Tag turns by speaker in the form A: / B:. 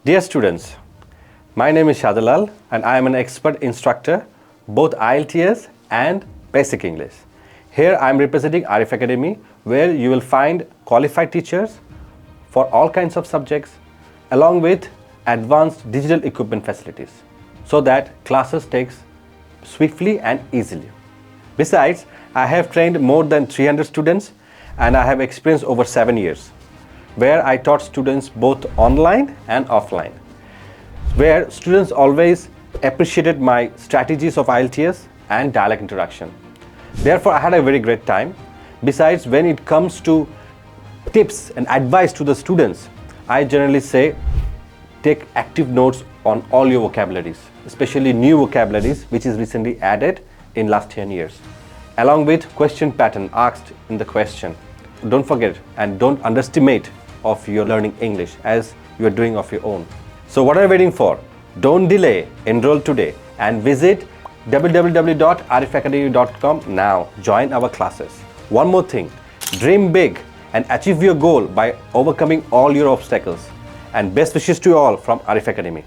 A: Dear students, my name is Shadalal and I am an expert instructor, both IELTS and Basic English. Here I am representing Arif Academy, where you will find qualified teachers for all kinds of subjects along with advanced digital equipment facilities so that classes takes swiftly and easily. Besides, I have trained more than 300 students and I have experience over 7 years where I taught students both online and offline, where students always appreciated my strategies of IELTS and dialect introduction. Therefore, I had a very great time. Besides, when it comes to tips and advice to the students, I generally say take active notes on all your vocabularies, especially new vocabularies which is recently added in last 10 years, along with question pattern asked in the question. Don't forget and don't underestimate of your learning English as you are doing of your own. So what are you waiting for? Don't delay, enroll today and visit www.arifacademy.com now. Join our classes. One more thing, dream big and achieve your goal by overcoming all your obstacles. And best wishes to you all from Arif Academy.